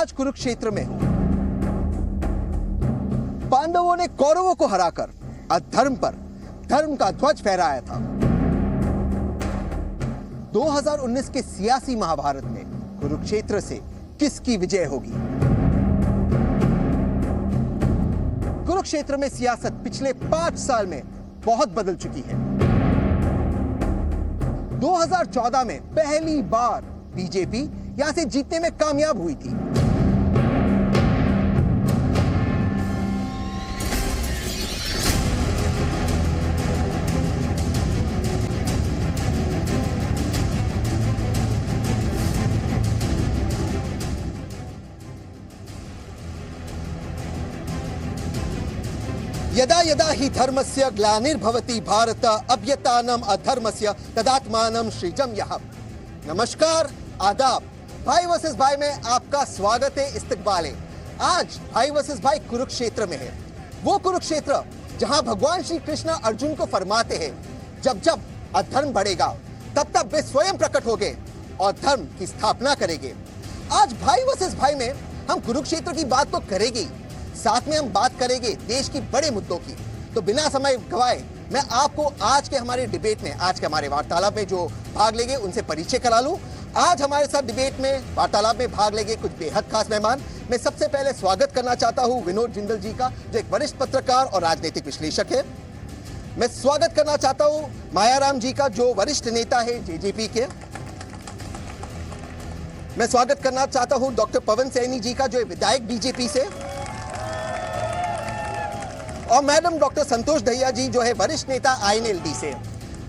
आज कुरुक्षेत्र में पांडवों ने कौरवों को हराकर अधर्म पर धर्म का ध्वज फहराया था। 2019 के सियासी महाभारत में कुरुक्षेत्र से किसकी विजय होगी? कुरुक्षेत्र में सियासत पिछले 5 साल में बहुत बदल चुकी है। 2014 में पहली बार बीजेपी यहां से जीतने में कामयाब हुई थी। यदा यदा हि धर्मस्य ग्लानिर्भवति भारत अभ्यतानम अधर्मस्य तदात्मानं सृजम यः। नमस्कार, आदाब। भाई वर्सेस भाई में आपका स्वागत है, इस्तकबाल है। आज भाई वर्सेस भाई कुरुक्षेत्र में है। वो कुरुक्षेत्र जहां भगवान श्री कृष्ण अर्जुन को फरमाते हैं, जब जब अधर्म बढ़ेगा तब तब वे स्वयं प्रकट होंगे और धर्म की स्थापना करेंगे। आज भाई वर्सेस भाई में हम कुरुक्षेत्र की बात तो करेंगे, साथ में हम बात करेंगे देश की बड़े मुद्दों की। तो बिना समय गवाए मैं आपको आज के हमारे डिबेट में, आज के हमारे वार्तालाप में जो भाग लेंगे उनसे परिचय करा लूं। आज हमारे साथ डिबेट में, वार्तालाप में भाग लेंगे कुछ बेहद खास मेहमान। मैं सबसे पहले स्वागत करना चाहता हूं विनोद जिंदल जी का, जो एक वरिष्ठ पत्रकार और राजनीतिक विश्लेषक है। मैं स्वागत करना चाहता हूं मायाराम जी का, जो वरिष्ठ नेता है जेजेपी के। मैं स्वागत करना चाहता हूं डॉक्टर पवन सैनी जी का, जो विधायक बीजेपी से। और मैडम डॉक्टर संतोष दहिया जी, जो है वरिष्ठ नेता आईएनएलडी से।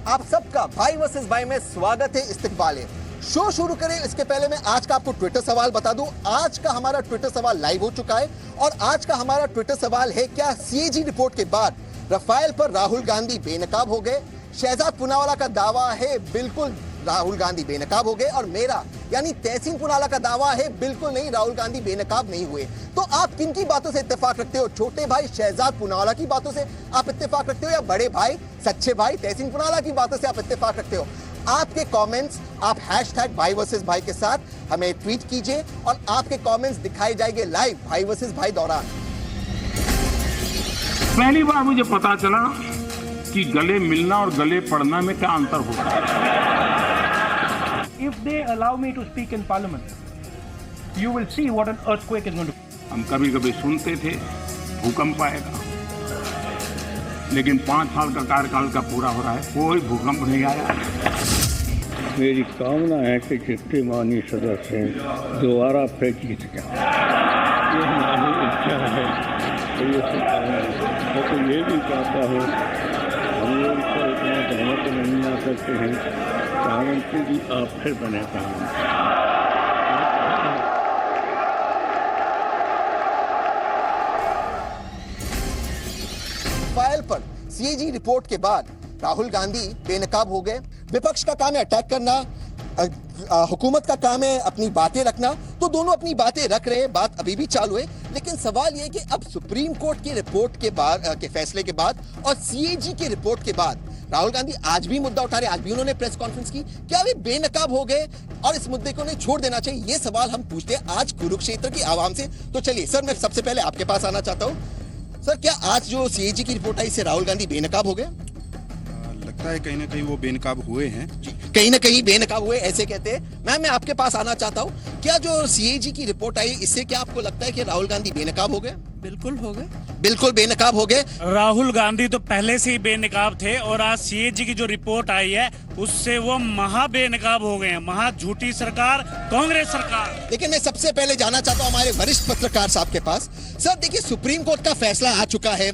आप सबका भाई वर्सेस भाई में स्वागत है, इस्तकबाल है। शो शुरू करें इसके पहले मैं आज का आपको ट्विटर सवाल बता दूं। आज का हमारा ट्विटर सवाल लाइव हो चुका है और आज का हमारा ट्विटर सवाल है, क्या सीएजी रिपोर्ट के बाद राफेल पर राहुल गांधी बेनकाब हो गए? शहजाद पूनावाला का दावा है बिल्कुल राहुल गांधी बेनकाब हो गए, और मेरा यानी तहसीन पूनावाला का दावा है बिल्कुल नहीं, राहुल गांधी बेनकाब नहीं हुए। तो आप किन की बातों से इत्तेफाक रखते हो? छोटे भाई शहजाद पूनावाला की बातों से आप इत्तेफाक रखते हो, या बड़े भाई सच्चे भाई तहसीन पूनावाला की बातों से आप इत्तेफाक रखते हो? आपके कमेंट्स आप #भाई वर्सेस भाई के साथ हमें ट्वीट कीजिए और आपके कमेंट्स दिखाए जाएंगे लाइव भाई वर्सेस भाई दौरान। पहली बार मुझे पता चला कि गले मिलना और गले पड़ना में क्या अंतर होता है। If they allow me to speak in parliament, you will see what an earthquake is going to be. हम कभी कभी सुनते थे भूकंप आएगा, लेकिन 5 साल का कार्यकाल का पूरा हो रहा है, कोई भूकंप नहीं आया। मेरी कामना है कि जितने माननीय सदस्य हैं दोबारा फिर जीत जाए। ये हमारी इच्छा है। तो ये मैं तो ये भी चाहता हूँ, हम लोग पर इतना जहमत नहीं आ सकते हैं, प्रधानमंत्री जी आप फिर बने प्रधानमंत्री। फाइल पर सीएजी रिपोर्ट के बाद राहुल गांधी बेनकाब हो गए। विपक्ष का काम है अटैक करना, हुकूमत का काम है अपनी बातें रखना, तो दोनों अपनी बातें रख रहे हैं, बात अभी भी चालू है। लेकिन सवाल यह कि अब सुप्रीम कोर्ट की रिपोर्ट के बाद के फैसले के बाद और सीएजी की रिपोर्ट के बाद राहुल गांधी आज भी मुद्दा उठा रहे, आज भी उन्होंने प्रेस कॉन्फ्रेंस की। क्या वे बेनकाब हो गए और इस मुद्दे को उन्हें छोड़ देना चाहिए? ये सवाल हम पूछते हैं आज कुरुक्षेत्र की आवाम से। तो चलिए सर, मैं सबसे पहले आपके पास आना चाहता हूँ। सर, क्या आज जो सीएजी की रिपोर्ट आई, इससे राहुल गांधी बेनकाब हो गए? लगता है कहीं ना कहीं वो बेनकाब हुए हैं। जी, कहीं ना कहीं बेनकाब हुए ऐसे कहते हैं। मैं आपके पास आना चाहता हूँ, क्या जो सीएजी की रिपोर्ट आई, इससे क्या आपको लगता है कि राहुल गांधी बेनकाब हो गए? बिल्कुल हो गए, बिल्कुल बेनकाब हो गए। राहुल गांधी तो पहले से ही बेनकाब थे और आज सीएजी की जो रिपोर्ट आई है उससे वो महा बेनकाब हो गए हैं। महा झूठी सरकार, कांग्रेस सरकार। लेकिन मैं सबसे पहले जाना चाहता हूं हमारे वरिष्ठ पत्रकार साहब के पास। सर देखिए, सुप्रीम कोर्ट का फैसला आ चुका है,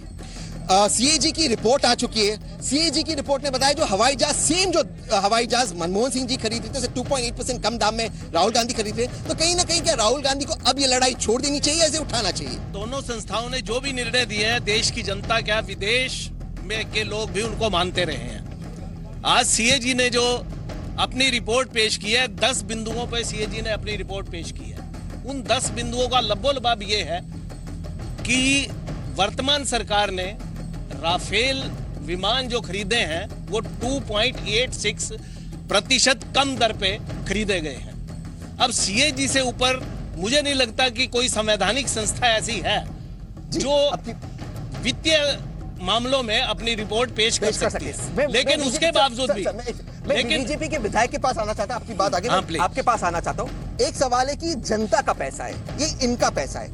सीएजी की रिपोर्ट आ चुकी है। सीएजी की रिपोर्ट ने बताया जो हवाई जहाज मनमोहन सिंह जी खरीद रहे थे, 2.8% कम दाम में राहुल गांधी खरीद रहे। तो कहीं ना कहीं क्या राहुल गांधी को अब ये लड़ाई छोड़ देनी चाहिए, ऐसे उठाना चाहिए? दोनों संस्थाओं ने जो भी निर्णय दिए हैं, देश की जनता क्या विदेश में के लोग भी उनको मानते रहे हैं। आज सीएजी ने जो अपनी रिपोर्ट पेश की है, 10 बिंदुओं पर सीएजी ने अपनी रिपोर्ट पेश की है। उन 10 बिंदुओं का लब्बो-लबाब ये है कि वर्तमान सरकार ने राफेल विमान जो खरीदे हैं वो 2.86% कम दर पे खरीदे गए हैं। अब सीएजी से ऊपर मुझे नहीं लगता कि कोई संवैधानिक संस्था ऐसी है जो वित्तीय मामलों में अपनी रिपोर्ट पेश कर सकती है। लेकिन उसके बावजूद भी लेकिन बीजेपी के विधायक के पास आना चाहता, आपकी बात आगे आपके पास आना चाहता हूं। एक सवाल है कि जनता का पैसा है, ये इनका पैसा है।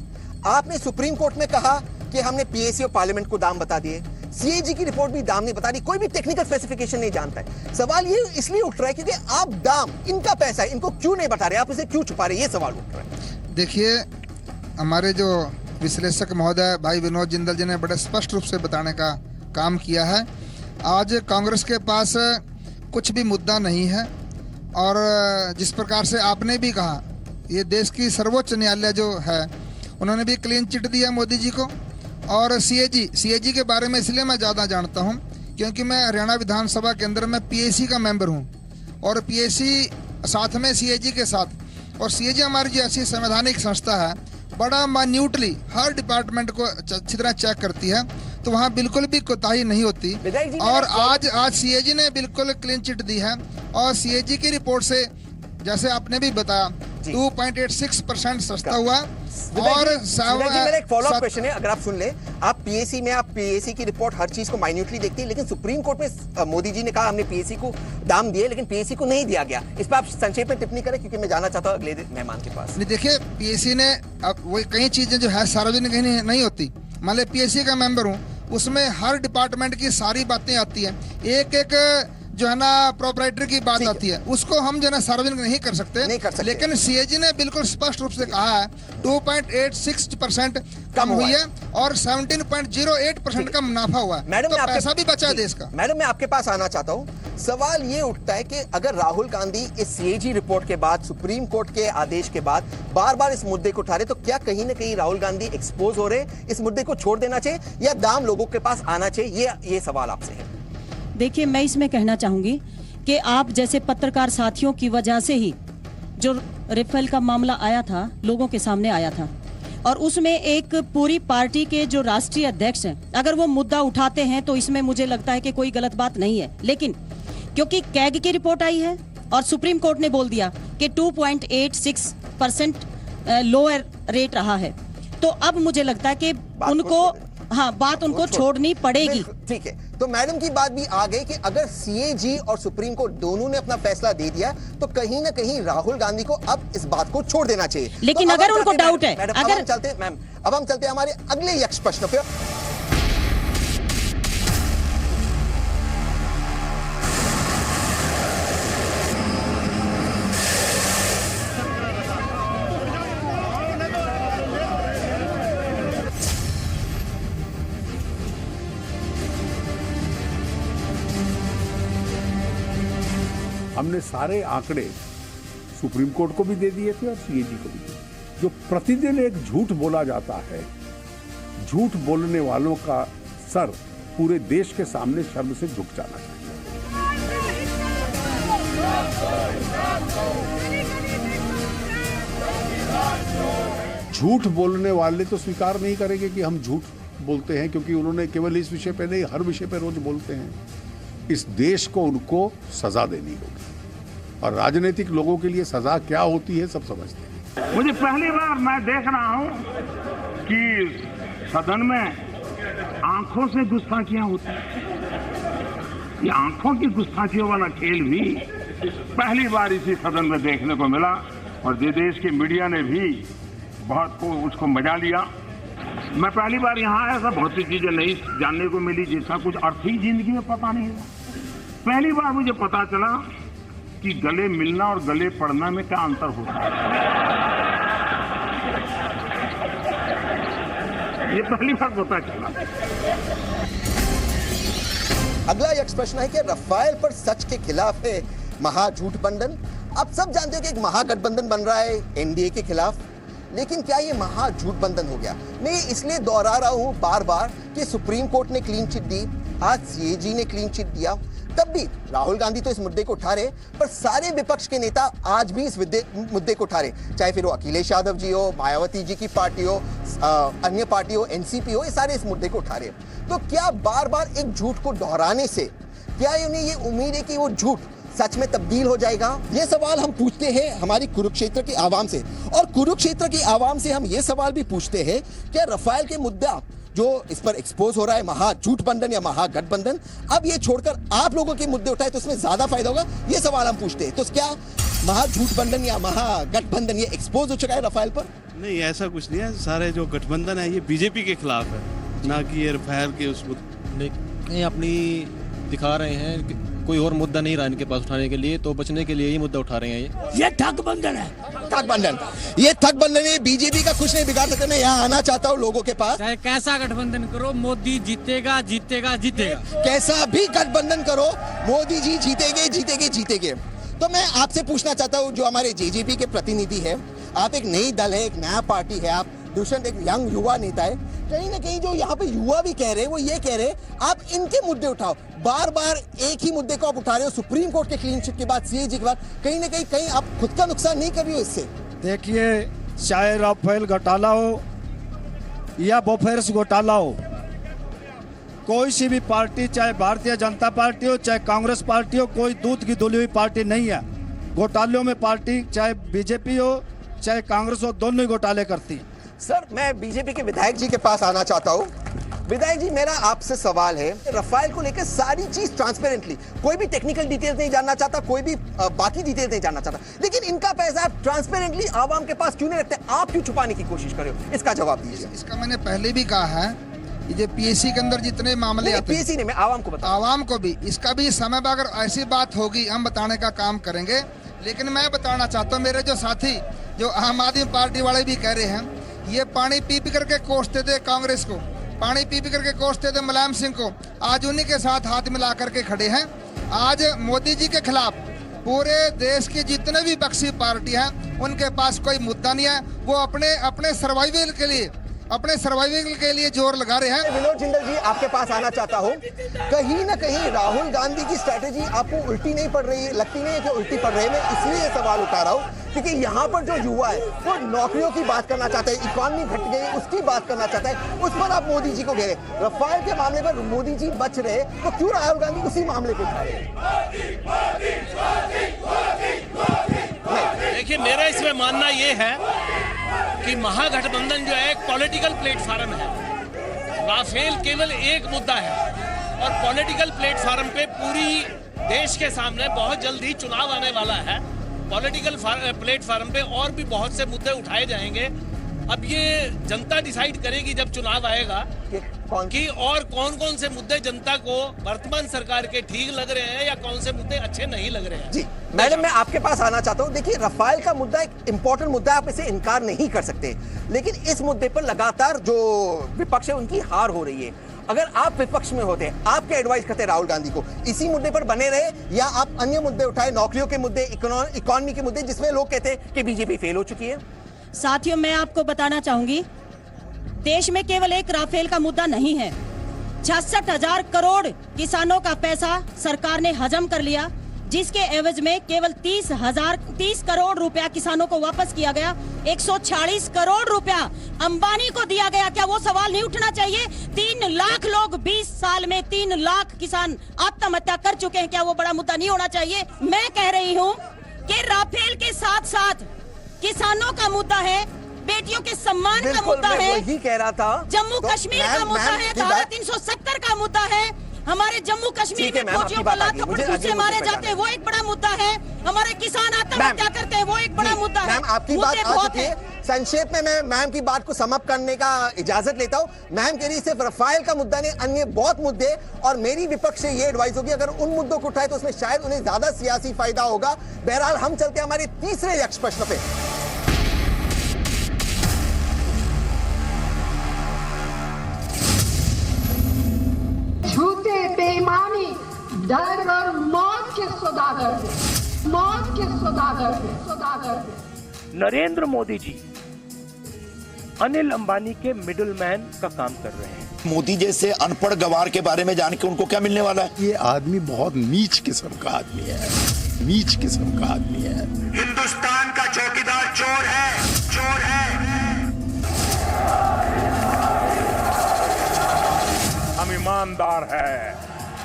आपने सुप्रीम कोर्ट में कहा कि हमने पीएसी और पार्लियामेंट को दाम बता दिए, सीएजी की रिपोर्ट भी दाम नहीं बता रही, कोई भी टेक्निकल स्पेसिफिकेशन नहीं जानता है। सवाल ये इसलिए उठ रहा है क्योंकि आप दाम, इनका पैसा है, इनको क्यों नहीं बता रहे, आप इसे क्यों छुपा रहे, ये सवाल उठ रहा है। देखिए, हमारे जो विश्लेषक महोदय भाई विनोद जिंदल जी ने बड़े स्पष्ट रूप से बताने का काम किया है। आज कांग्रेस के पास कुछ भी मुद्दा नहीं है और जिस प्रकार से आपने भी कहा, ये देश की सर्वोच्च न्यायालय जो है उन्होंने भी क्लीन चिट दिया मोदी जी को। और सीएजी के बारे में इसलिए मैं ज़्यादा जानता हूँ क्योंकि मैं हरियाणा विधानसभा के अंदर में पीएसी का मेंबर हूँ और पीएसी साथ में सीएजी के साथ, और सीएजी हमारी जो ऐसी संवैधानिक संस्था है बड़ा माइन्यूटली हर डिपार्टमेंट को अच्छी तरह चेक करती है, तो वहाँ बिल्कुल भी कोताही नहीं होती। और आज सीएजी ने बिल्कुल क्लीन चिट दी है और सीएजी की रिपोर्ट से जैसे आपने भी बताया 2.86% सस्ता हुआ। और मेरा एक फॉलोअप क्वेश्चन है, अगर आप सुन ले, आप पीएसी की रिपोर्ट हर चीज को माइन्यूटली देखती है, लेकिन सुप्रीम कोर्ट में मोदी जी ने कहा हमने पीएसी को दाम दिए लेकिन पीएसी को नहीं दिया गया। इस पर आप संक्षेप में टिप्पणी करें क्योंकि मैं जाना चाहता हूं अगले मेहमान के पास। नहीं, देखिए, पीएसी ने अब वो कई चीजें जो है सार्वजनिक नहीं होती। मान ली पीएसी का मेंबर हूँ, उसमें हर डिपार्टमेंट की सारी बातें आती है, एक जो है ना प्रोप्राइटर की बात आती है, उसको हम जो है ना सार्वजनिक नहीं कर सकते। लेकिन सीएजी ने बिल्कुल स्पष्ट रूप से कहा है 2.86% कम हुई है और 17.08% का मुनाफा हुआ है, तो पैसा भी बचा है देश का। मैडम, मैं आपके पास आना चाहता हूं। सवाल ये उठता है कि अगर राहुल गांधी इस सीएजी रिपोर्ट के बाद, सुप्रीम कोर्ट के आदेश के बाद बार बार इस मुद्दे को उठा रहे, तो क्या कहीं ना कहीं राहुल गांधी एक्सपोज हो रहे, इस मुद्दे को छोड़ देना चाहिए या दाम लोगों के पास आना चाहिए, ये सवाल आपसे है। देखिए, मैं इसमें कहना चाहूंगी कि आप जैसे पत्रकार साथियों की वजह से ही जो राफेल का मामला आया था, लोगों के सामने आया था, और उसमें एक पूरी पार्टी के जो राष्ट्रीय अध्यक्ष हैं, अगर वो मुद्दा उठाते हैं तो इसमें मुझे लगता है कि कोई गलत बात नहीं है। लेकिन क्योंकि कैग की रिपोर्ट आई है और सुप्रीम कोर्ट ने बोल दिया कि 2.86% लोअर रेट रहा है, तो अब मुझे लगता है कि बात उनको छोड़नी पड़ेगी। ठीक है, तो मैडम की बात भी आ गई कि अगर सीएजी और सुप्रीम कोर्ट दोनों ने अपना फैसला दे दिया तो कहीं ना कहीं राहुल गांधी को अब इस बात को छोड़ देना चाहिए। लेकिन तो अगर उनको डाउट है, अब हम चलते हमारे अगले यक्ष प्रश्न पे। हमने सारे आंकड़े सुप्रीम कोर्ट को भी दे दिए थे और सीएजी को भी। जो प्रतिदिन एक झूठ बोला जाता है, झूठ बोलने वालों का सर पूरे देश के सामने शर्म से झुक जाना चाहिए। झूठ बोलने वाले तो स्वीकार नहीं करेंगे कि हम झूठ बोलते हैं, क्योंकि उन्होंने केवल इस विषय पे नहीं, हर विषय पे रोज बोलते हैं। इस देश को उनको सजा देनी होगी और राजनीतिक लोगों के लिए सजा क्या होती है सब समझते हैं। मुझे पहली बार मैं देख रहा हूं कि सदन में आंखों से गुस्ताखियां होती हैं। ये आंखों की गुस्ताखियों वाला खेल भी पहली बार इसी सदन में देखने को मिला और देश की मीडिया ने भी बहुत को उसको मजा लिया। मैं पहली बार यहाँ आया था, बहुत सी चीजें नहीं जानने को मिली जिसका कुछ अर्थ ही जिंदगी में पता नहीं था। पहली बार मुझे पता चला कि गले मिलना और गले पड़ना में क्या अंतर होता है। ये पहली बार पता चला। अगला यक्ष प्रश्न है कि राफेल पर सच के खिलाफ है महागठबंधन। आप सब जानते हो कि एक महागठबंधन बन रहा है एनडीए के खिलाफ, लेकिन क्या ये महागठबंधन हो गया? मैं इसलिए दोहरा रहा हूं बार बार कि सुप्रीम कोर्ट ने क्लीन चिट दी, आज सीएजी ने क्लीन चिट दिया, तब भी राहुल गांधी तो इस मुद्दे को उठा रहे, पर सारे विपक्ष के नेता आज भी इस मुद्दे को उठा रहे, चाहे फिर वो अखिलेश यादव जी हो, मायावती जी की पार्टी हो, अन्य पार्टी हो, एनसीपी हो, ये सारे इस मुद्दे को उठा रहे। तो क्या बार बार एक झूठ को दोहराने से क्या उन्हें ये उम्मीद है कि वो झूठ सच में तब्दील हो जाएगा? ये सवाल हम पूछते हैं हमारी कुरुक्षेत्र की आवाम से, और कुरुक्षेत्र की आवाम से हम ये सवाल भी पूछते हैं कि रफाल के मुद्दा जो इस पर एक्सपोज हो रहा है, महागठबंधन या महागठबंधन, अब ये छोड़कर आप लोगों के मुद्दे उठाए तो उसमें ज्यादा फायदा होगा, ये सवाल हम पूछते हैं। तो क्या महागठबंधन या महागठबंधन ये एक्सपोज हो चुका है रफाल पर? नहीं, ऐसा कुछ नहीं है। सारे जो गठबंधन है ये बीजेपी के खिलाफ है, ना कि ये रफाल के उस नहीं अपनी दिखा रहे हैं कि कोई और मुद्दा नहीं रहा इनके पास उठाने के लिए, तो बचने के लिए ही मुद्दा उठा रहे हैं। ये ठगबंधन है, ठगबंधन, ये ठगबंधन है। बीजेपी का कुछ नहीं बिगाड़ सकते। मैं यहाँ आना चाहता हूँ लोगों के पास, चाहे कैसा गठबंधन करो मोदी जीतेगा जीतेगा जीतेगा, कैसा भी गठबंधन करो मोदी जी जीतेंगे जीतेंगे जीतेंगे। तो मैं आपसे पूछना चाहता हूँ, जो हमारे जेजेपी के प्रतिनिधि है, आप एक नई दल है, एक नया पार्टी है, आप दुष्यंत एक यंग युवा नेता है, कहीं ना कहीं जो यहाँ पे युवा भी कह रहे हैं वो ये कह रहे हैं आप इनके मुद्दे उठाओ, बार बार एक ही मुद्दे को आप उठा रहे हो। सुप्रीम कोर्ट के क्लीन चिट के बाद, सीएजी के बाद, कहीं ना कहीं आप खुद का नुकसान नहीं कर रही हो इससे? देखिए, चाहे राफेल घोटाला हो या बोफोर्स घोटाला हो, कोई सी भी पार्टी, चाहे भारतीय जनता पार्टी हो चाहे कांग्रेस पार्टी हो, कोई दूध की धुली हुई पार्टी नहीं है। घोटालों में पार्टी चाहे बीजेपी हो चाहे कांग्रेस हो, दोनों ही घोटाले करती है। सर, मैं बीजेपी के विधायक जी के पास आना चाहता हूँ। विधायक जी, मेरा आपसे सवाल है, रफाल को लेकर सारी चीज ट्रांसपेरेंटली, कोई भी टेक्निकल डिटेल्स नहीं जानना चाहता, कोई भी बाकी डिटेल्स नहीं जानना चाहता, लेकिन इनका पैसा आप ट्रांसपेरेंटली आवाम के पास क्यों नहीं रखते? आप क्यों छुपाने की कोशिश कर रहे हो? इसका जवाब दीजिए। इसका मैंने पहले भी कहा है, ये पीएससी के अंदर जितने मामले आते हैं, पीएससी ने, मैं आवाम को बता, आवाम को भी, इसका भी समय पर अगर ऐसी बात होगी हम बताने का काम करेंगे। लेकिन मैं बताना चाहता हूँ, मेरे जो साथी जो आम आदमी पार्टी वाले भी कह रहे हैं, ये पानी पी पी करके कोसते थे कांग्रेस को, पानी पी पी करके कोसते थे मुलायम सिंह को, आज उन्हीं के साथ हाथ मिला करके खड़े हैं। आज मोदी जी के खिलाफ पूरे देश की जितने भी विपक्षी पार्टी हैं उनके पास कोई मुद्दा नहीं है। वो अपने सर्वाइवल के लिए जोर लगा रहे हैं। विनोद जिंदल जी, आपके पास आना चाहता हूँ। कहीं ना कहीं राहुल गांधी की स्ट्रेटेजी आपको उल्टी नहीं पड़ रही है? लगती नहीं है कि उल्टी पड़ रही है? मैं इसलिए ये सवाल उठा रहा हूँ क्योंकि यहाँ पर जो युवा है वो नौकरियों की बात करना चाहता है, इकोनॉमी घट गई उसकी बात करना चाहता है, उस पर आप मोदी जी को घेरे। रफाल के मामले पर मोदी जी बच रहे, तो क्यों राहुल गांधी उसी मामले को उठा रहे? देखिए, मेरा इसमें मानना ये है कि महागठबंधन जो है एक पॉलिटिकल प्लेटफॉर्म है। राफेल केवल एक मुद्दा है और पॉलिटिकल प्लेटफॉर्म पे पूरी देश के सामने बहुत जल्दी चुनाव आने वाला है। पॉलिटिकल प्लेटफॉर्म पे और भी बहुत से मुद्दे उठाए जाएंगे। अब ये जनता डिसाइड करेगी जब चुनाव आएगा कि और कौन कौन से मुद्दे जनता को वर्तमान सरकार के ठीक लग रहे हैं या कौन से मुद्दे अच्छे नहीं लग रहे हैं। जी मैडम, मैं आपके पास आना चाहता हूं। देखिए, रफाल का मुद्दा एक इंपॉर्टेंट मुद्दा है, आप इसे इनकार नहीं कर सकते, लेकिन इस मुद्दे पर लगातार जो विपक्ष है उनकी हार हो रही है। अगर आप विपक्ष में होते, आप क्या एडवाइस करते राहुल गांधी को? इसी मुद्दे पर बने रहे या आप अन्य मुद्दे उठाए, नौकरियों के मुद्दे, इकोनॉमी के मुद्दे, जिसमें लोग कहते हैं कि बीजेपी फेल हो चुकी है? साथियों, मैं आपको बताना चाहूंगी, देश में केवल एक राफेल का मुद्दा नहीं है। 66,000 करोड़ किसानों का पैसा सरकार ने हजम कर लिया, जिसके एवज में केवल 30 करोड़ रुपया किसानों को वापस किया गया। 146 करोड़ रुपया अंबानी को दिया गया। क्या वो सवाल नहीं उठना चाहिए? 3 लाख लोग 20 साल में 3 लाख किसान आत्महत्या कर चुके हैं। क्या वो बड़ा मुद्दा नहीं होना चाहिए? मैं कह रही हूँ कि राफेल के साथ साथ किसानों का मुद्दा है, बेटियों के सम्मान का मुद्दा है, वही कह रहा था, जम्मू कश्मीर का मुद्दा है, धारा 370 का मुद्दा है, हमारे जम्मू कश्मीर के फौजियों को लात थप्पड़ से मारे जाते हैं वो एक बड़ा मुद्दा है, हमारे किसान आत्महत्या करते हैं वो एक बड़ा मुद्दा है। मैम, आपकी बात आ चुकी है। संक्षेप में मैं मैम की बात को समाप्त करने का इजाजत लेता हूं। मैम कह रही सिर्फ रफाल का मुद्दा नहीं, अन्य बहुत मुद्दे, और मेरी विपक्ष से ये एडवाइस होगी अगर उन मुद्दों को उठाए तो उसमें शायद उन्हें ज्यादा सियासी फायदा होगा। बहरहाल हम चलते हैं हमारे तीसरे यक्ष प्रश्न पे। झूठे, बेईमानी, डर और मौत के सौदागर थे, मौत के सौदागर थे। नरेंद्र मोदी जी अनिल अंबानी के मिडलमैन का काम कर रहे हैं। मोदी जैसे अनपढ़ गवार के बारे में जान के उनको क्या मिलने वाला है? ये आदमी बहुत नीच किस्म का आदमी है, नीच किस्म का आदमी है। हिंदुस्तान का चौकीदार चोर है, चोर है। हम ईमानदार है,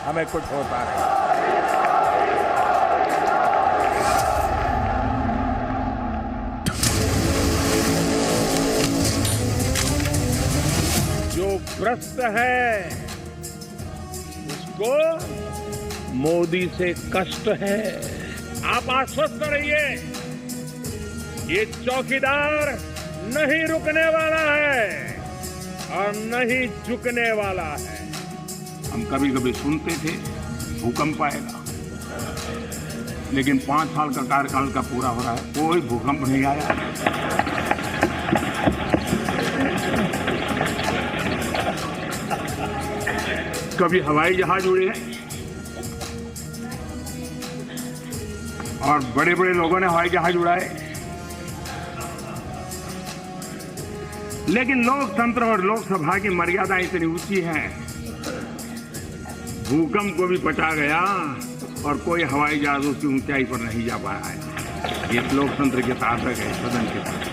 हमें कुछ होता नहीं। भ्रष्ट है उसको मोदी से कष्ट है। आप आश्वस्त रहिए, ये चौकीदार नहीं रुकने वाला है और नहीं झुकने वाला है। हम कभी कभी सुनते थे भूकंप आएगा, लेकिन 5 साल का कार्यकाल का पूरा हो रहा है, कोई भूकंप नहीं आया। कभी हवाई जहाज उड़े हैं और बड़े बड़े लोगों ने हवाई जहाज उड़ाए, लेकिन लोकतंत्र और लोकसभा की मर्यादा इतनी ऊंची है, भूकंप को भी पचा गया और कोई हवाई जहाज उसकी ऊंचाई पर नहीं जा पाया है। ये लोकतंत्र के ताकत है, सदन के ताकत।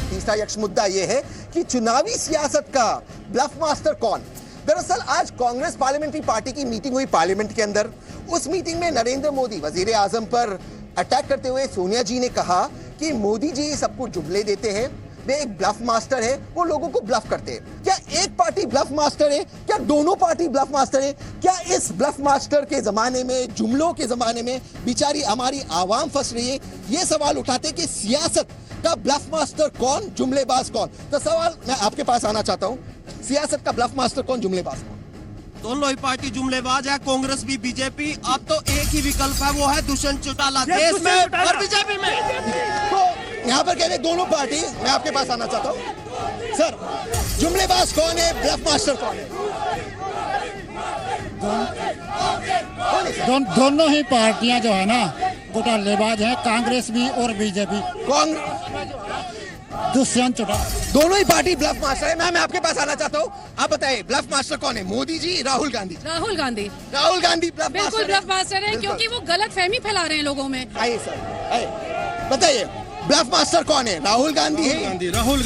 तीसरा यक्ष मुद्दा यह है कि चुनावी सियासत का ब्लफ मास्टर कौन। दरअसल आज कांग्रेस पार्लियामेंट्री पार्टी की मीटिंग हुई पार्लियामेंट के अंदर। उस मीटिंग में नरेंद्र मोदी वजीर आजम पर अटैक करते हुए सोनिया जी ने कहा कि मोदी जी सबको जुमले देते हैं, वे एक ब्लफ मास्टर है, वो लोगों को ब्लफ करते हैं। क्या एक पार्टी ब्लफ मास्टर है? क्या दोनों पार्टी ब्लफ मास्टर है? क्या इस ब्लफ मास्टर के जमाने में, जुमलों के जमाने में बेचारी हमारी आवाम फंस रही है? ये सवाल उठाते कि सियासत का ब्लफ मास्टर कौन, जुमलेबाज कौन। तो सवाल मैं आपके पास आना चाहता हूं, सियासत का ब्लफ मास्टर कौन, जुमलेबाज कौन? दोनों ही पार्टी जुमलेबाज है, कांग्रेस भी बीजेपी। अब तो एक ही विकल्प है, वो है दुष्यंत चौटाला देश में और बीजेपी में। तो यहाँ पर कह रहे दोनों पार्टी, मैं आपके पास आना चाहता हूँ सर, जुमलेबाज कौन है, ब्लफ मास्टर कौन है? दोनों ही पार्टियां जो है ना घोटालेबाज है, कांग्रेस भी और बीजेपी। दुष्यंत चौटाला, दोनों ही पार्टी ब्लफ मास्टर है। मैं आपके पास आना चाहता हूँ, आप बताइए ब्लफ मास्टर कौन है, मोदी जी, राहुल गांधी? राहुल गांधी ब्लफ बिल्कुल ब्लफ मास्टर है, क्योंकि वो गलत फहमी फैला रहे हैं लोगों में। आइए सर, आइए बताइए ब्लफ मास्टर कौन है, राहुल गांधी है? राहुल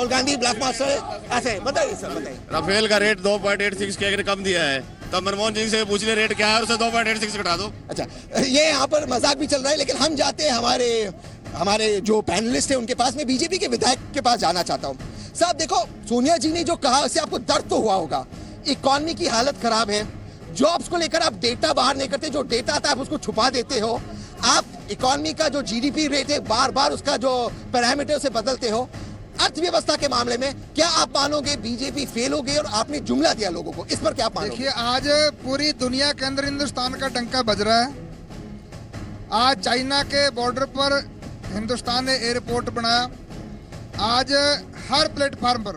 गांधी ब्लफ मास्टर है। ऐसे बताइए सर, बताइए। राफेल का रेट 2.86 के कम दिया है, तो मनमोहन सिंह से पूछ ले रेट क्या है, उसे 2.86 घटा दो। अच्छा, ये यहाँ पर मजाक भी चल रहा है, लेकिन हम जाते हैं हमारे जो पैनलिस्ट है उनके पास। में बीजेपी के विधायक के पास जाना चाहता हूँ। साहब देखो, सोनिया जी ने जो कहा उससे आपको दर्द तो हुआ होगा। इकोनॉमी की हालत खराब है, जॉब्स को लेकर आप डेटा बाहर नहीं करते, जो डेटा था आप उसको छुपा देते हो। आप इकोनॉमी का जो जीडीपी रेट है बार बार उसका जो पैरामीटर से बदलते हो। अर्थव्यवस्था के मामले में क्या आप मानोगे बीजेपी फेल हो गई और आपने जुमला दिया लोगों को, इस पर क्या आप मानोगे? देखिए, आज पूरी दुनिया के अंदर हिंदुस्तान का डंका बज रहा है। आज चाइना के बॉर्डर पर हिंदुस्तान ने एयरपोर्ट बनाया। आज हर प्लेटफार्म पर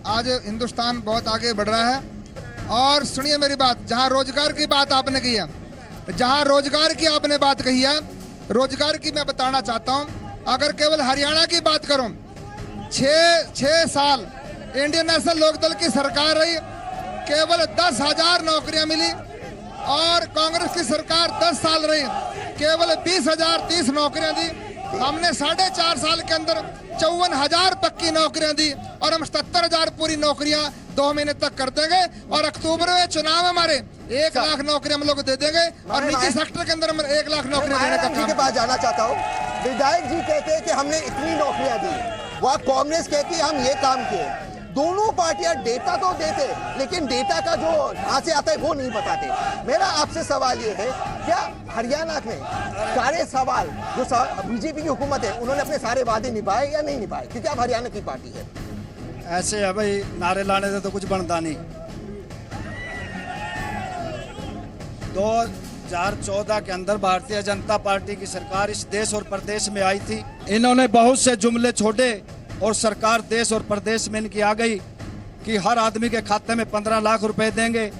आज हिंदुस्तान बहुत आगे बढ़ रहा है। और सुनिए मेरी बात, जहां रोजगार की बात आपने की है, रोजगार की मैं बताना चाहता हूं। अगर केवल हरियाणा की बात करूं, 6 साल इंडियन नेशनल लोकदल की सरकार रही, केवल 10,000 नौकरियां मिली। और कांग्रेस की सरकार 10 साल रही, केवल 20,030 नौकरियां दी। हमने 4.5 साल के अंदर 54,000 पक्की नौकरियां दी और हम 77,000 पूरी नौकरियां 2 महीने तक कर देंगे। और अक्टूबर में चुनाव हमारे 1 लाख नौकरी हम लोग दे देंगे और निजी सेक्टर के अंदर हम 1 लाख नौकरी देने का काम। के पास जाना चाहता हूँ। विधायक जी कहते हैं कि हमने इतनी नौकरियां दी, वह कांग्रेस कहती है हम ये काम किए। दोनों पार्टियां डेटा तो देते, लेकिन डेटा का जो कहां से आता है वो नहीं बताते। मेरा आपसे सवाल ये है, क्या हरियाणा में सारे सवाल जो बीजेपी की हुकूमत है उन्होंने अपने सारे वादे निभाए या नहीं निभाए? क्योंकि आप हरियाणा की पार्टी है। ऐसे है भाई, नारे लाने से तो कुछ बनता नहीं। 2014 के अंदर भारतीय जनता पार्टी की सरकार इस देश और प्रदेश में आई थी। इन्होंने बहुत से जुमले छोड़े और सरकार देश और प्रदेश में इनकी आ गई कि हर आदमी के खाते में 15 लाख रुपए देंगे,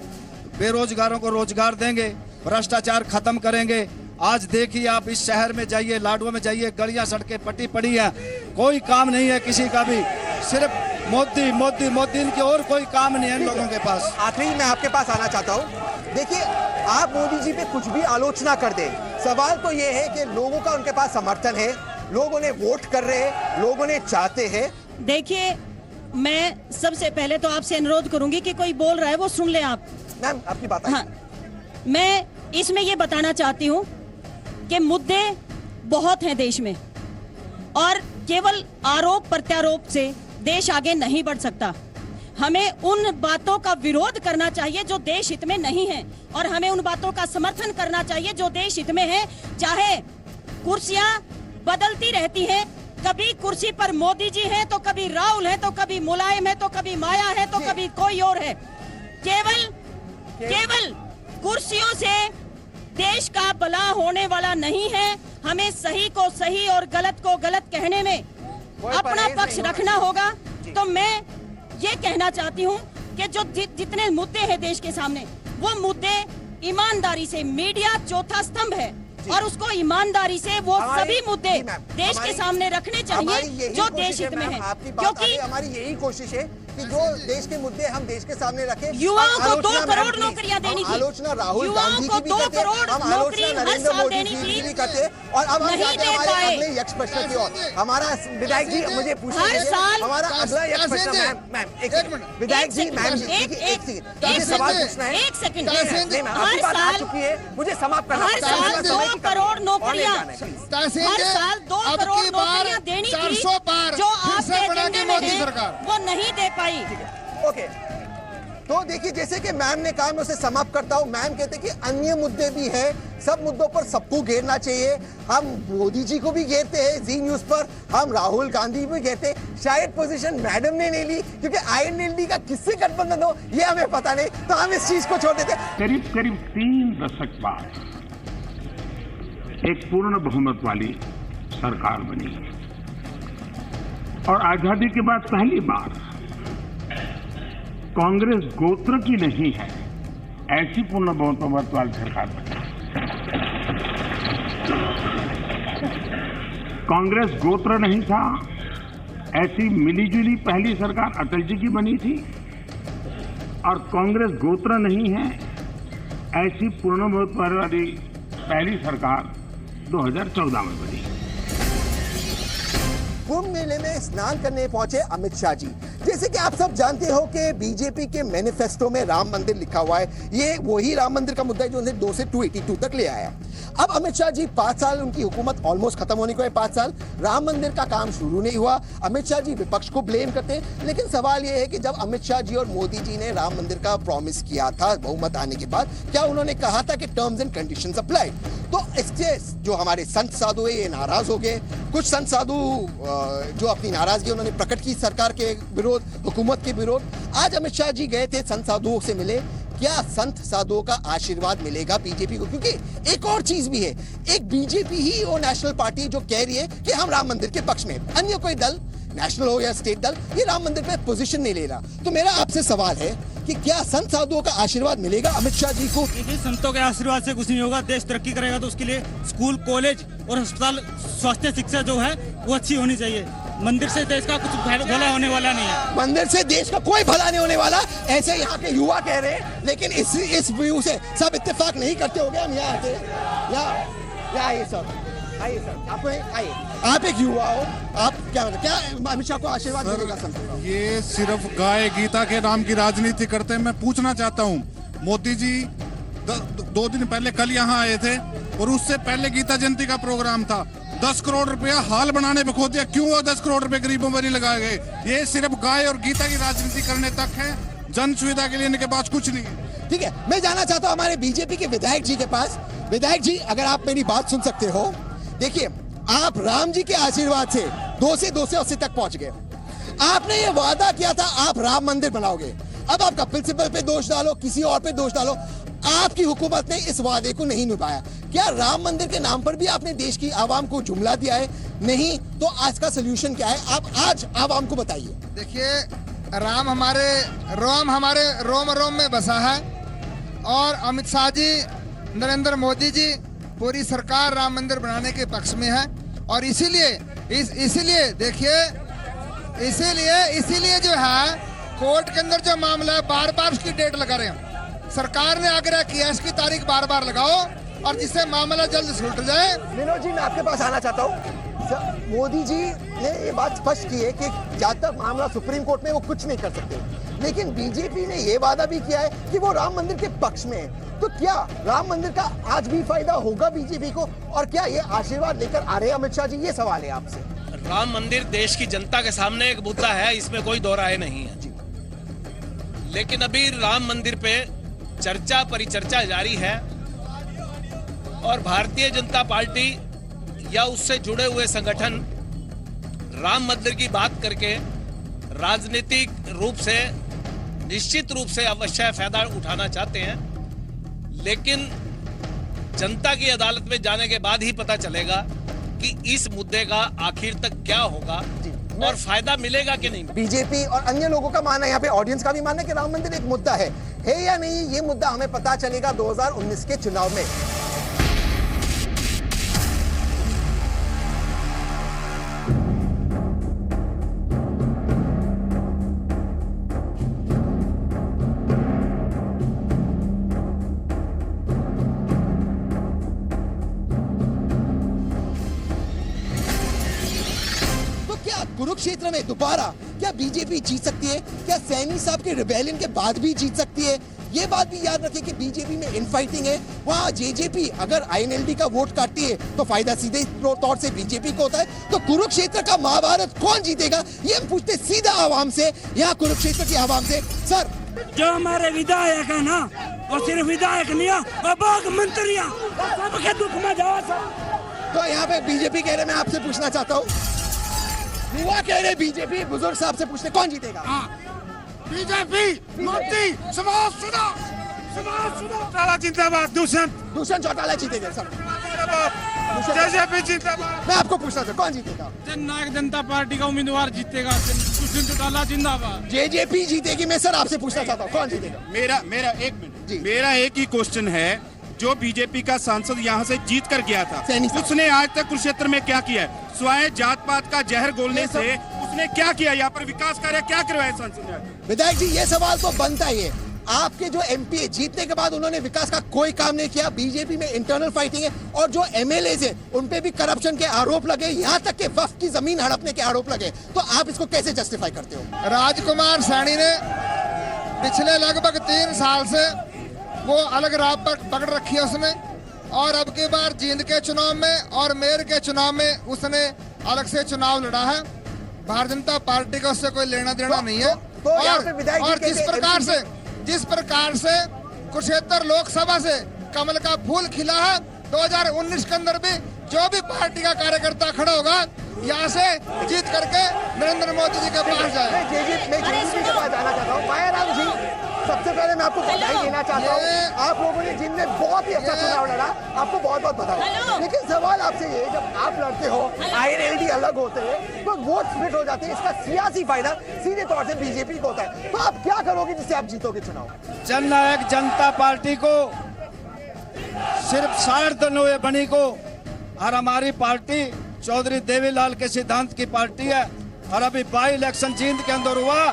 बेरोजगारों को रोजगार देंगे, भ्रष्टाचार खत्म करेंगे। आज देखिए, आप इस शहर में जाइए, लाडवा में जाइए, गलियां सड़कें पटी पड़ी हैं, कोई काम नहीं है किसी का भी, सिर्फ मोदी मोदी मोदी, इनके और कोई काम नहीं है इन लोगों के पास। आखिरी मैं आपके पास आना चाहता हूँ। देखिए, आप मोदी जी पे कुछ भी आलोचना कर दें, सवाल तो ये है कि लोगों का उनके पास समर्थन है, लोगों ने वोट कर रहे हैं, लोगों ने चाहते हैं। देखिए, मैं सबसे पहले तो आपसे अनुरोध करूंगी कि कोई बोल रहा है वो सुन ले आप। मैम आपकी बात। हाँ, मैं इसमें ये बताना चाहती हूँ कि मुद्दे बहुत हैं देश में, और केवल आरोप प्रत्यारोप से देश आगे नहीं बढ़ सकता। हमें उन बातों का विरोध करना चाहिए जो देश हित में नहीं है, और हमें उन बातों का समर्थन करना चाहिए जो देश हित में है। चाहे कुर्सियां बदलती रहती हैं, कभी कुर्सी पर मोदी जी हैं तो कभी राहुल है तो कभी मुलायम है तो कभी माया है तो कभी कोई और है। केवल कुर्सियों से देश का भला होने वाला नहीं है। हमें सही को सही और गलत को गलत कहने में अपना पक्ष रखना होगा। तो मैं ये कहना चाहती हूँ कि जो जितने मुद्दे हैं देश के सामने, वो मुद्दे ईमानदारी से, मीडिया चौथा स्तंभ है और उसको ईमानदारी से वो सभी मुद्दे देश के सामने रखने चाहिए जो देश हित में है। क्योंकि हमारी यही कोशिश है कि जो देश के मुद्दे हम देश के सामने रखें। युवाओं को 2 करोड़ नौकरियां देनी थी, आलोचना राहुल युवाओं गांधी को की भी 2 करते, करोड़ हम नौकरी आलोचना हर नरेंद्र साल मोदी देनी जी की थी, भी करते। और अब हम नहीं जाते हैं दे हमारे पाए। अगले यक्ष प्रश्न की ओर। हमारा विधायक जी मुझे पूछने हर दीजिए, साल हमारा अगला यक्ष प्रश्न मैम एक विधायक जी मैम एक सवाल पूछना है। एक सेकंड, नहीं मैम, आपकी बात आ चुकी है, मुझे समाप्त करना हर साल 2 करोड़ नौकरियां, हर साल 2 करोड़ नौकरियां देनी थी जो आपके एजेंडे में है, वो नहीं दे पाई। ओके, तो देखिए जैसे कि मैम ने कहा, मैं उसे समाप्त करता हूं। मैम कहते कि अन्य मुद्दे भी हैं, सब मुद्दों पर सबको घेरना चाहिए। हम मोदी जी को भी घेरते हैं जी न्यूज पर, हम राहुल गांधी भी घेरते। शायद पोजीशन मैडम ने नहीं ली क्योंकि आईएनएलडी का किससे गठबंधन हो ये हमें पता नहीं, तो हम इस चीज को छोड़ देते। करीब 3 दशक बाद एक पूर्ण बहुमत वाली सरकार बनी और आजादी के बाद पहली बार कांग्रेस गोत्र की नहीं है ऐसी पूर्ण बहुमत वाली सरकार बनी। कांग्रेस गोत्र नहीं था ऐसी मिलीजुली पहली सरकार अटल जी की बनी थी, और कांग्रेस गोत्र नहीं है ऐसी पूर्ण बहुमत वाली पहली सरकार 2014 में बनी। कुंभ मेले में स्नान करने पहुंचे अमित शाह जी। जैसे कि आप सब जानते हो कि बीजेपी के मैनिफेस्टो में राम मंदिर लिखा हुआ है। ये वही राम मंदिर का मुद्दा है जो उन्हें 2 से 282 तक ले आया। अब अमित शाह जी 5 साल उनकी हुकूमत ऑलमोस्ट खत्म होने को है, 5 साल राम मंदिर का काम शुरू नहीं हुआ। अमित शाह जी विपक्ष को ब्लेम करते हैं, लेकिन सवाल यह है कि जब अमित शाह जी और मोदी जी ने राम मंदिर का प्रॉमिस किया था बहुमत आने के बाद, क्या उन्होंने कहा था कि टर्म्स एंड कंडीशंस अप्लाई? तो इससे जो हमारे संत साधु है ये नाराज हो गए। कुछ संत साधु जो अपनी नाराजगी उन्होंने प्रकट की सरकार के विरोध, हुकूमत के विरोध। आज अमित शाह जी गए थे, संत साधुओं से मिले। क्या संत साधुओं का आशीर्वाद मिलेगा बीजेपी को? क्योंकि एक और चीज भी है, एक बीजेपी ही वो नेशनल पार्टी जो कह रही है कि हम राम मंदिर के पक्ष में, अन्य कोई दल नेशनल हो या स्टेट दल ये राम मंदिर पे पोजीशन नहीं ले रहा। तो मेरा आपसे सवाल है कि क्या संत साधुओं का आशीर्वाद मिलेगा अमित शाह जी को? देखिए, संतों के आशीर्वाद से कुछ नहीं होगा। देश तरक्की करेगा तो उसके लिए स्कूल, कॉलेज और अस्पताल, स्वास्थ्य शिक्षा जो है वो अच्छी होनी चाहिए। मंदिर से देश का कुछ भला होने वाला नहीं है। मंदिर से देश का कोई भला नहीं होने वाला, ऐसे यहाँ के युवा कह रहे हैं। लेकिन इस व्यू से सब इत्तेफाक नहीं करते हो गए। हम यहाँ आते यहाँ आइए सर, आइए सर, आपको आइए, आप एक युवा हो, आप क्या अमित शाह को आशीर्वाद मिलेगा? ये सिर्फ गाय गीता के नाम की राजनीति करते हैं। मैं पूछना चाहता हूँ, मोदी जी 2 दिन पहले कल यहाँ आए थे और उससे पहले गीता जयंती का प्रोग्राम था। 10 करोड़ रुपया हाल बनाने पे खो दिया। क्यों वो 10 करोड़ रुपए गरीबों पर नहीं लगाए गए? ये सिर्फ गाय और गीता की राजनीति करने तक है, जन सुविधा के लिए इनके पास कुछ नहीं है। ठीक है, मैं जाना चाहता हूँ हमारे बीजेपी के विधायक जी के पास। विधायक जी, अगर आप मेरी बात सुन सकते हो, देखिए आप राम जी के आशीर्वाद से 2 से 280 तक पहुंच गए। आपने ये वादा किया था आप राम मंदिर बनाओगे। अब आप कपिल सिब्बल पे दोष डालो, किसी और पे दोष डालो, आपकी हुकूमत ने इस वादे को नहीं निभाया। क्या राम मंदिर के नाम पर भी आपने देश की आवाम को जुमला दिया है? नहीं तो आज का सोल्यूशन क्या है? आप आज आवाम को बताइए। देखिए, राम हमारे रोम रोम में बसा है और अमित शाह जी, नरेंद्र मोदी जी, पूरी सरकार राम मंदिर बनाने के पक्ष में है। और इसीलिए देखिए, इसीलिए जो है कोर्ट के अंदर जो मामला है बार बार उसकी डेट लगा रहे हैं। सरकार ने आग्रह किया इसकी तारीख बार बार लगाओ और जिससे मामला जल्द सुलझ जाए। विनोद जी, मैं आपके पास आना चाहता हूँ। मोदी जी ने ये बात स्पष्ट की है कि जब तक मामला सुप्रीम कोर्ट में वो कुछ नहीं कर सकते, लेकिन बीजेपी ने ये वादा भी किया है कि वो राम मंदिर के पक्ष में है। तो क्या राम मंदिर का आज भी फायदा होगा बीजेपी को? और क्या ये आशीर्वाद लेकर आ रहे हैं अमित शाह जी? ये सवाल है आपसे। राम मंदिर देश की जनता के सामने एक मुद्दा है, इसमें कोई दो राय नहीं है। लेकिन अभी राम मंदिर पे चर्चा परिचर्चा जारी है और भारतीय जनता पार्टी या उससे जुड़े हुए संगठन राम मंदिर की बात करके राजनीतिक रूप से निश्चित रूप से अवश्य फायदा उठाना चाहते हैं, लेकिन जनता की अदालत में जाने के बाद ही पता चलेगा कि इस मुद्दे का आखिर तक क्या होगा और फायदा मिलेगा कि नहीं। बीजेपी और अन्य लोगों का मानना है, यहाँ पे ऑडियंस का भी मानना है कि राम मंदिर एक मुद्दा है या नहीं, ये मुद्दा हमें पता चलेगा 2019 के चुनाव में। कुरुक्षेत्र में दोबारा क्या बीजेपी जीत सकती है? क्या सैनी साहब के रिबेलियन के बाद भी जीत सकती है? ये बात भी याद रखें कि बीजेपी में इनफाइटिंग है। वहाँ जेजेपी अगर आईएनएलडी का वोट काटती है तो फायदा सीधे तौर से बीजेपी को होता है। तो कुरुक्षेत्र का महाभारत कौन जीतेगा, ये हम पूछते सीधा आवाम से, यहाँ कुरुक्षेत्र की आवाम से। सर, जो हमारे विधायक है ना, वो सिर्फ विधायक नहीं है, वो मंत्रियां सबके दुख में जाओ। तो यहाँ पे बीजेपी कह रहे, मैं आपसे पूछना चाहता हूँ, युवा कह रहे बीजेपी, बुजुर्ग साहब से पूछते कौन जीतेगा? बीजेपी, मोदी, समाजसुधा चौटाला जिंदाबाद। दुष्यंत चौटाला जीतेगा सर। बीजेपी जिंदाबाद। मैं आपको पूछना था कौन जीतेगा? जननायक जनता पार्टी का उम्मीदवार जीतेगा, दुष्यंत चौटाला जिंदाबाद। जेजेपी जीतेगी। मैं सर आपसे पूछना चाहता हूँ कौन जीतेगा? मेरा एक मिनट, मेरा एक ही क्वेश्चन है, जो बीजेपी का सांसद यहाँ से जीत कर गया था, उसने आज तक कुरुक्षेत्र में क्या किया है? स्वयं जात पात का जहर घोलने से उसने क्या किया? यहाँ पर विकास कार्य क्या करवाया सांसद ने? विधायक जी, ये सवाल तो बनता ही है। आपके जो एमपी जीतने के बाद उन्होंने विकास का कोई काम नहीं किया। बीजेपी में इंटरनल फाइटिंग है और जो एमएलए है उन पे भी करप्शन के आरोप लगे, यहाँ तक के वक्फ की जमीन हड़पने के आरोप लगे। तो आप इसको कैसे जस्टिफाई करते हो? राजकुमार सैनी ने पिछले लगभग 3 साल से वो अलग राह पर पकड़ रखी है उसने, और अब की बार जींद के चुनाव में और मेयर के चुनाव में उसने अलग से चुनाव लड़ा है। भारतीय जनता पार्टी का उससे कोई लेना देना नहीं है। और जिस प्रकार से कुरुक्षेत्र लोकसभा से कमल का फूल खिला है, 2019 के अंदर भी जो भी पार्टी का कार्यकर्ता खड़ा होगा यहाँ से जीत करके नरेंद्र मोदी जी के पास जाए। मैं जेजेपी के पास जाना चाहता हूँ। मायाराम जी, सबसे पहले मैं आपको बधाई देना चाहता हूँ। आप लोगों ने जिनने बहुत ही अच्छा चुनाव लड़ा, आपको बहुत बहुत बधाई। लेकिन सवाल आपसे ये, जब आप लड़ते हो, आईएनएलडी अलग होते हैं, तो वोट स्प्लिट हो जाते हैं, इसका सियासी फायदा सीधे तौर से बीजेपी को होता है। तो आप क्या करोगे जिससे आप जीतोगे चुनाव? जननायक जनता पार्टी को सिर्फ 60 दिन हुए बनी को, और हमारी पार्टी चौधरी देवीलाल के सिद्धांत की पार्टी है, और अभी बाई इलेक्शन जींद के अंदर हुआ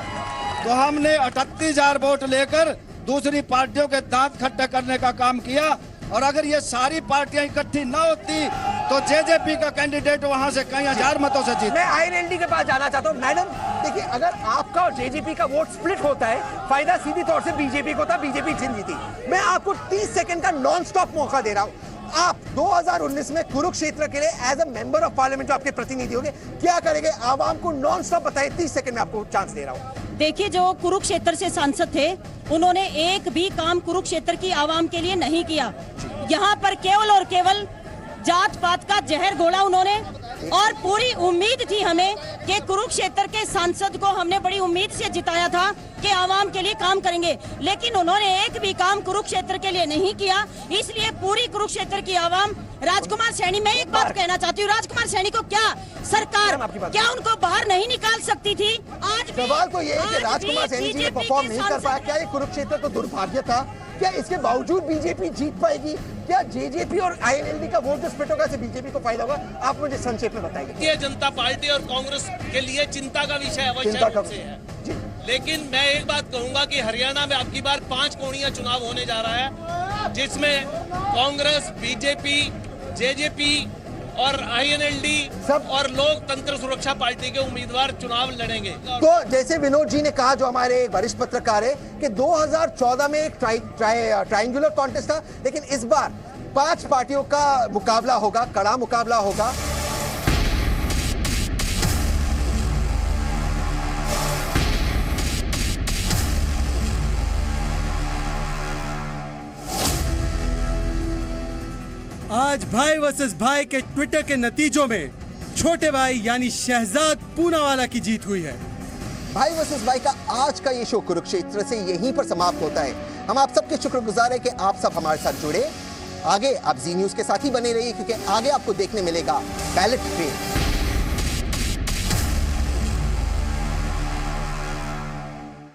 तो हमने 38,000 वोट लेकर दूसरी पार्टियों के दांत खट्टे करने का काम किया। और अगर ये सारी पार्टियां इकट्ठी न होती तो जेजेपी का कैंडिडेट वहां से कई 1000 मतों से जीत। मैं आईएनएलडी के पास जाना चाहता हूँ। मैडम देखिए, अगर आपका और जेजेपी का वोट स्प्लिट होता है, फायदा सीधी तौर से बीजेपी को होता, बीजेपी जीती। मैं आपको 30 सेकंड का नॉन स्टॉप मौका दे रहा हूँ। आप 2019 में कुरुक्षेत्र के लिए as a member of parliament, आपके प्रतिनिधि होंगे, क्या करेंगे? आवाम को नॉन स्टॉप बताइए। 30 सेकंड में आपको चांस दे रहा हूँ। देखिए, जो कुरुक्षेत्र से सांसद थे, उन्होंने एक भी काम कुरुक्षेत्र की आवाम के लिए नहीं किया। यहाँ पर केवल और केवल जात पात का जहर घोला उन्होंने, और पूरी उम्मीद थी हमें कि कुरुक्षेत्र के सांसद को हमने बड़ी उम्मीद से जिताया था कि आवाम के लिए काम करेंगे, लेकिन उन्होंने एक भी काम कुरुक्षेत्र के लिए नहीं किया। इसलिए पूरी कुरुक्षेत्र की आवाम राजकुमार सैनी, मैं एक बात कहना चाहती हूँ, राजकुमार सैनी को क्या सरकार क्या उनको बाहर नहीं निकाल सकती थी? आज सवाल तो ये है कि राजकुमार सैनी जी ने परफॉर्म नहीं कर पाया। क्या ये कुरुक्षेत्र तो दुर्भाग्य था? क्या इसके बावजूद बीजेपी जीत पाएगी? क्या जेजेपी और आईएनएलडी का वोट स्प्लिट होगा, इससे बीजेपी को फायदा होगा? आप मुझे संक्षेप में बताइए। भारतीय जनता पार्टी और कांग्रेस के लिए चिंता का विषय अवश्य रूप से है, लेकिन मैं एक बात कहूंगा कि हरियाणा में अब की बार 5 कोणीय चुनाव होने जा रहा है, जिसमें कांग्रेस, बीजेपी, जेजेपी और आईएनएलडी और लोकतंत्र सुरक्षा पार्टी के उम्मीदवार चुनाव लड़ेंगे। तो जैसे विनोद जी ने कहा, जो हमारे वरिष्ठ पत्रकार है, कि 2014 में एक ट्रायंगुलर कॉन्टेस्ट था, लेकिन इस बार 5 पार्टियों का मुकाबला होगा, कड़ा मुकाबला होगा। आज भाई वर्सेस भाई के ट्विटर के नतीजों में छोटे भाई यानी शहजाद पूनावाला की जीत हुई है। भाई वर्सेस भाई का आज का ये शो कुरुक्षेत्र से यहीं पर समाप्त होता है। हम आप सबके शुक्रगुजार हैं कि आप सब हमारे साथ जुड़े। आगे आप जी न्यूज के साथ ही बने रहिए, क्योंकि आगे आपको देखने मिलेगा बैलेट ट्रेन।